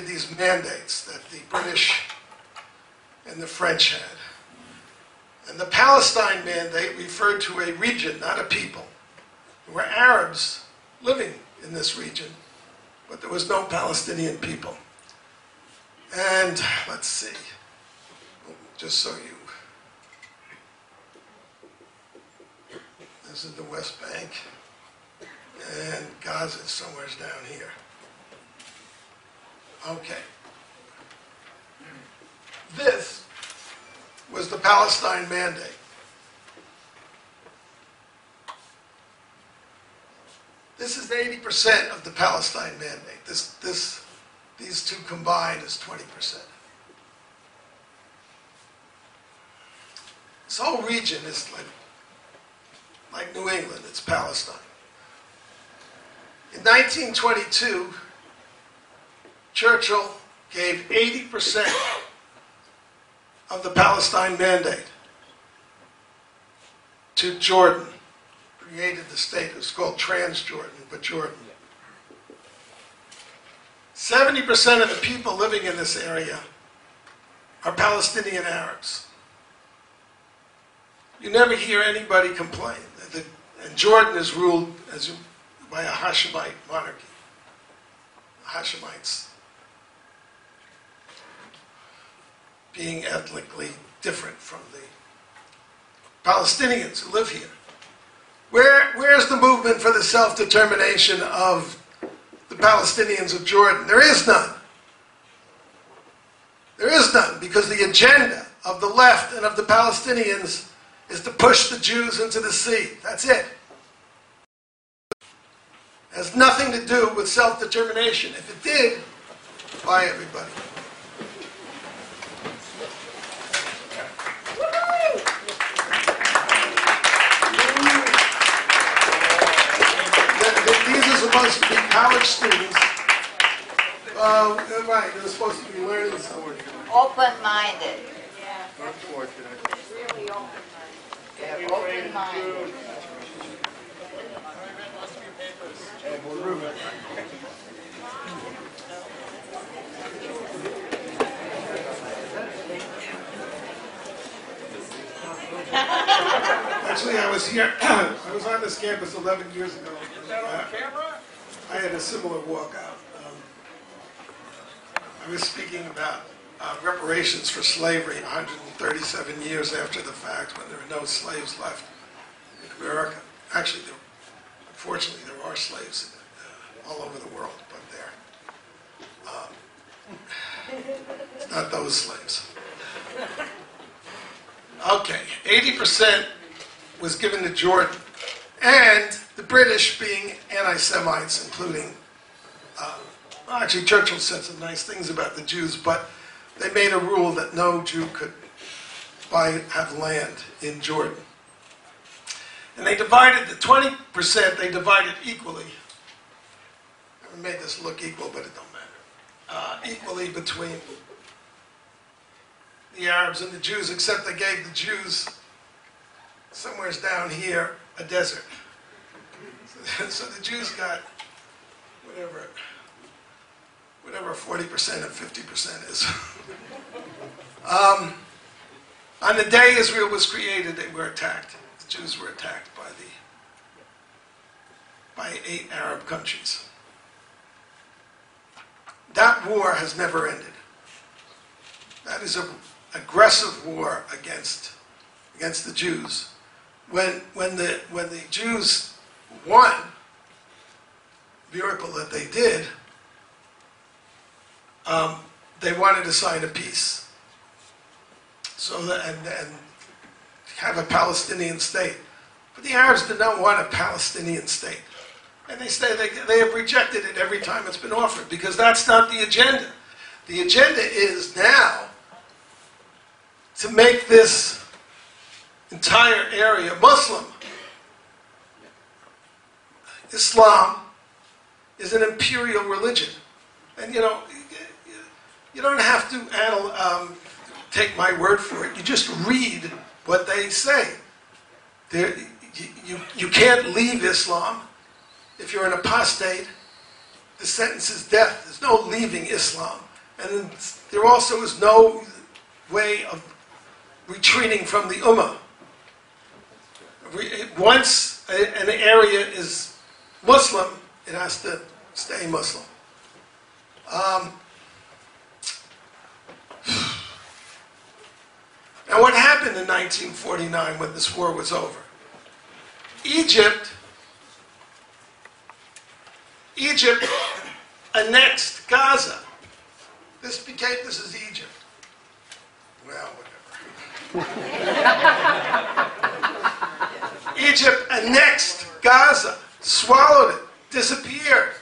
promulgated these mandates that the British and the French had. And the Palestine Mandate referred to a region, not a people. There were Arabs living in this region, but there was no Palestinian people. And let's see, just so you, this is the West Bank, and Gaza is somewhere down here. Okay. This was the Palestine Mandate. This is 80% of the Palestine Mandate. These two combined is 20%. This whole region is like New England, it's Palestine. In 1922, Churchill gave 80% of the Palestine Mandate to Jordan. Created the state. It was called Transjordan, but Jordan. 70% of the people living in this area are Palestinian Arabs. You never hear anybody complain. And Jordan is ruled by a Hashemite monarchy. Hashemites being ethnically different from the Palestinians who live here. Where's the movement for the self-determination of the Palestinians of Jordan? There is none. There is none, because the agenda of the left and of the Palestinians is to push the Jews into the sea. That's it. It has nothing to do with self-determination. If it did, bye everybody. Supposed to be college students. Right, they're supposed to be learning something. Open-minded. Yeah. Unfortunate. Really open-minded. They're open-minded. Actually, I was here. I was on this campus 11 years ago. Is that on camera? I had a similar walkout. I was speaking about reparations for slavery 137 years after the fact, when there were no slaves left in America. Actually, unfortunately, there are slaves all over the world, but they're not those slaves. Okay, 80% was given to Jordan, and the British, being anti-Semites, including, actually Churchill said some nice things about the Jews, but they made a rule that no Jew could have land in Jordan. And they divided the 20%, they divided equally. I made this look equal, but it don't matter. Equally between the Arabs and the Jews, except they gave the Jews, somewhere down here, a desert. So the Jews got whatever 40% and 50% is. On the day Israel was created, they were attacked. The Jews were attacked by 8 Arab countries. That war has never ended. That is an aggressive war against the Jews. When the Jews won, miracle that they did, they wanted to sign a peace, so that and have a Palestinian state. But the Arabs did not want a Palestinian state, and they have rejected it every time it's been offered, because that's not the agenda. The agenda is now to make this entire area Muslim. Islam is an imperial religion. And you don't have to take my word for it. You just read what they say. You can't leave Islam. If you're an apostate, the sentence is death. There's no leaving Islam. And there also is no way of retreating from the Ummah. Once an area is Muslim, it has to stay Muslim. Now what happened in 1949 when this war was over? Egypt annexed Gaza. This is Egypt. Well, whatever. Egypt annexed Gaza, swallowed it, disappeared.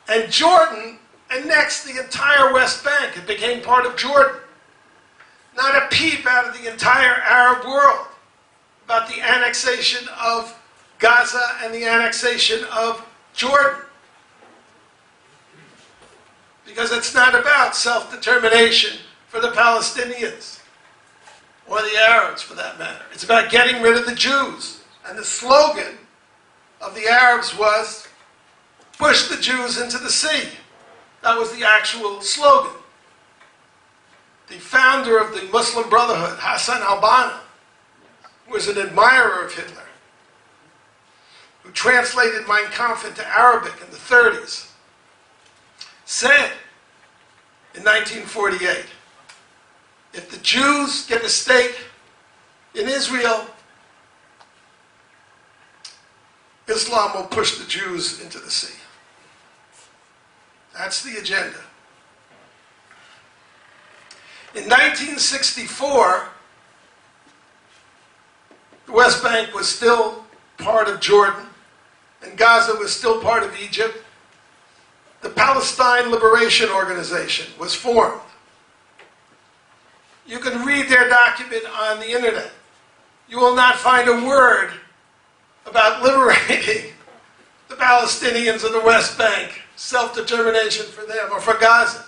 And Jordan annexed the entire West Bank. It became part of Jordan. Not a peep out of the entire Arab world about the annexation of Gaza and the annexation of Jordan. Because it's not about self-determination for the Palestinians, or the Arabs for that matter. It's about getting rid of the Jews. And the slogan of the Arabs was, push the Jews into the sea. That was the actual slogan. The founder of the Muslim Brotherhood, Hassan al-Banna, was an admirer of Hitler, who translated Mein Kampf into Arabic in the 30s, said in 1948, if the Jews get a state in Israel, Islam will push the Jews into the sea. That's the agenda. In 1964, the West Bank was still part of Jordan, and Gaza was still part of Egypt. The Palestine Liberation Organization was formed. You can read their document on the internet. You will not find a word about liberating the Palestinians of the West Bank, self-determination for them, or for Gaza.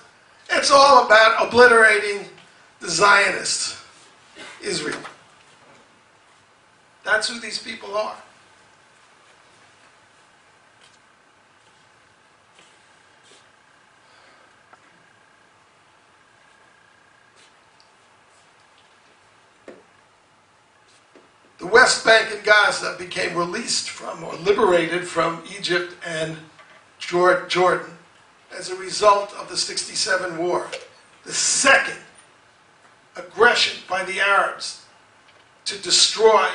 It's all about obliterating the Zionists, Israel. That's who these people are. The West Bank and Gaza became released from, or liberated from, Egypt and Jordan as a result of the '67 war. The second aggression by the Arabs to destroy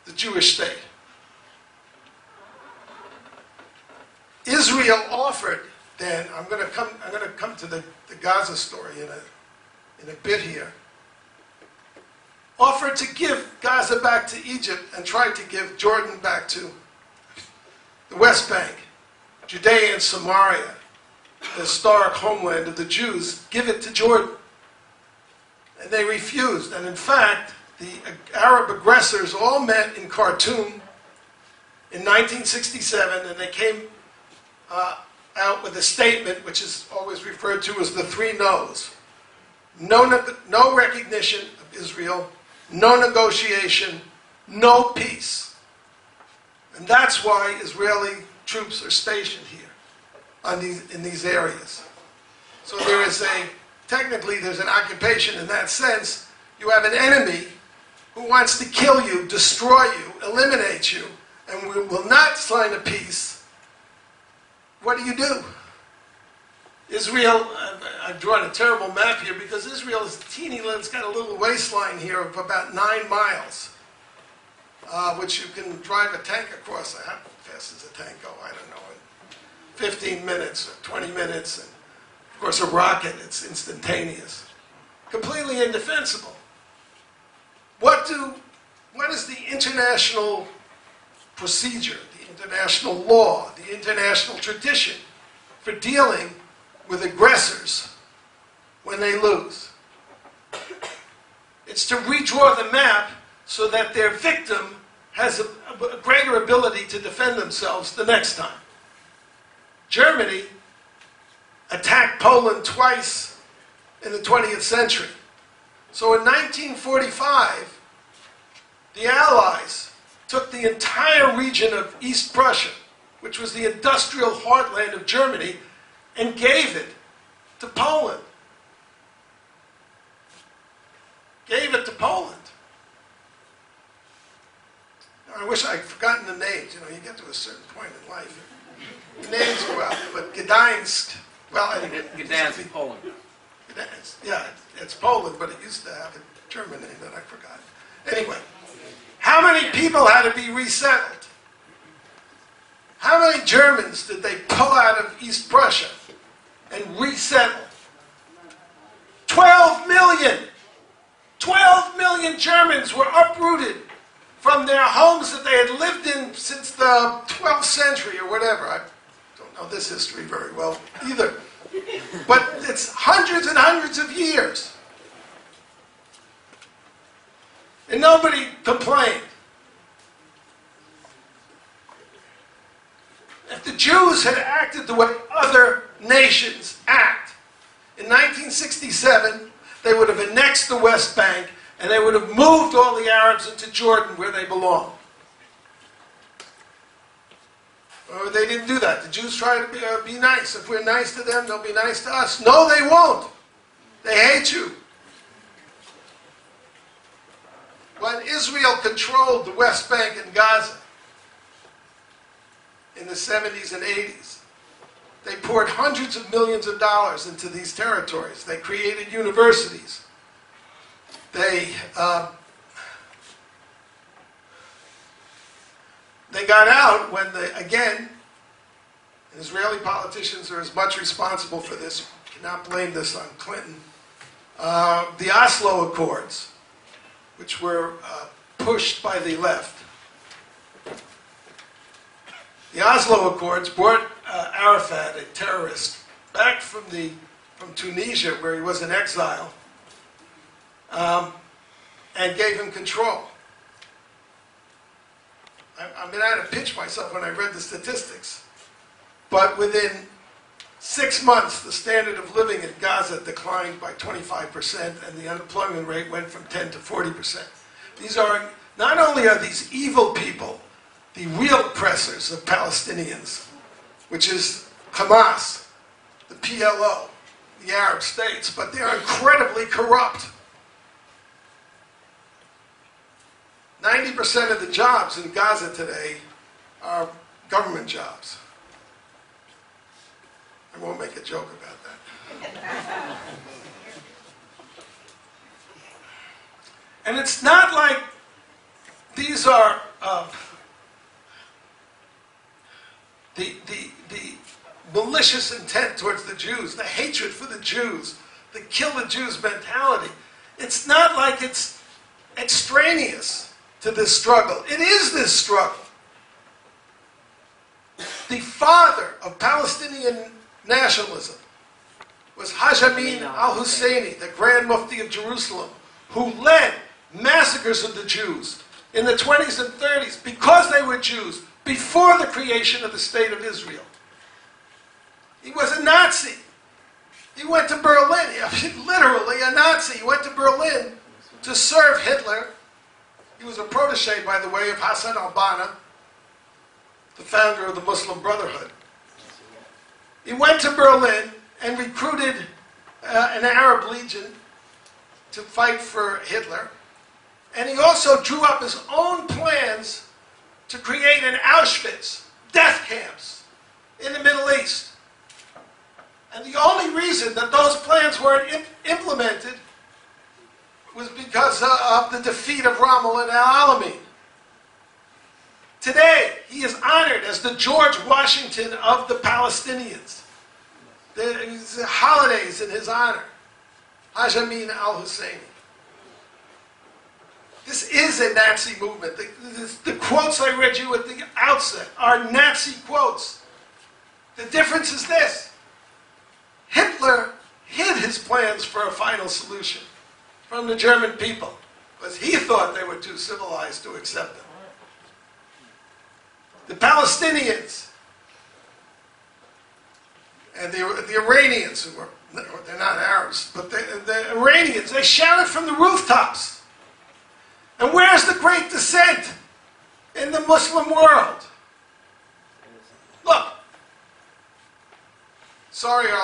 the Jewish state. Israel offered then, I'm going to come to the Gaza story in a bit here, offered to give Gaza back to Egypt and tried to give Jordan back to the West Bank, Judea and Samaria, the historic homeland of the Jews, give it to Jordan. And they refused. And in fact, the Arab aggressors all met in Khartoum in 1967, and they came out with a statement which is always referred to as the three no's. No recognition of Israel, no negotiation, no peace. And that's why Israeli troops are stationed here in these areas. So there is technically there's an occupation in that sense. You have an enemy who wants to kill you, destroy you, eliminate you, and will not sign a peace. What do? Israel, I've drawn a terrible map here because Israel is teeny little, it's got a little waistline here of about 9 miles, which you can drive a tank across. How fast does a tank go? I don't know, in 15 minutes or 20 minutes. And of course, a rocket, it's instantaneous. Completely indefensible. What is the international procedure, the international law, the international tradition for dealing with aggressors when they lose? It's to redraw the map so that their victim has a greater ability to defend themselves the next time. Germany attacked Poland twice in the 20th century. So in 1945, the Allies took the entire region of East Prussia, which was the industrial heartland of Germany, and gave it to Poland. Gave it to Poland. I wish I'd forgotten the names. You know, you get to a certain point in life, the names go out. But Gdańsk, well, anyway. Gdańsk, Poland. Gdańsk, yeah, it's Poland, but it used to have a German name that I forgot. Anyway, how many people had to be resettled? How many Germans did they pull out of East Prussia and resettle? 12 million! 12 million Germans were uprooted from their homes that they had lived in since the 12th century or whatever. I don't know this history very well either. But it's hundreds and hundreds of years. And nobody complained. If the Jews had acted the way other nations act, in 1967, they would have annexed the West Bank and they would have moved all the Arabs into Jordan where they belong. Well, they didn't do that. The Jews try to be nice. If we're nice to them, they'll be nice to us. No, they won't. They hate you. When Israel controlled the West Bank and Gaza in the 70s and 80s, they poured hundreds of millions of dollars into these territories. They created universities. They got out when again, Israeli politicians are as much responsible for this. You cannot blame this on Clinton. The Oslo Accords, which were pushed by the left. The Oslo Accords brought Arafat, a terrorist, back from Tunisia, where he was in exile, and gave him control. I mean, I had to pinch myself when I read the statistics. But within 6 months, the standard of living in Gaza declined by 25%, and the unemployment rate went from 10 to 40%. These are, not only are these evil people, the real oppressors of Palestinians, which is Hamas, the PLO, the Arab states, but they're incredibly corrupt. 90% of the jobs in Gaza today are government jobs. I won't make a joke about that. And it's not like these are the malicious intent towards the Jews, the hatred for the Jews, the kill the Jews mentality. It's not like it's extraneous to this struggle. It is this struggle. The father of Palestinian nationalism was Haj Amin al-Husseini, the Grand Mufti of Jerusalem, who led massacres of the Jews in the 20s and 30s because they were Jews, before the creation of the State of Israel. He was a Nazi. He went to Berlin, literally a Nazi. He went to Berlin to serve Hitler. He was a protege, by the way, of Hassan al-Banna, the founder of the Muslim Brotherhood. He went to Berlin and recruited an Arab legion to fight for Hitler. And he also drew up his own plans to create an Auschwitz, death camps, in the Middle East. And the only reason that those plans weren't implemented was because of the defeat of Rommel and Al-Alamein. Today, he is honored as the George Washington of the Palestinians. There's holidays in his honor. Haj Amin al-Husseini. This is a Nazi movement. The quotes I read you at the outset are Nazi quotes. The difference is this. Hitler hid his plans for a final solution from the German people because he thought they were too civilized to accept them. The Palestinians and the Iranians, who were, they're not Arabs, but the Iranians, they shouted from the rooftops. And where's the great dissent in the Muslim world? Look, Sorry, Arlen.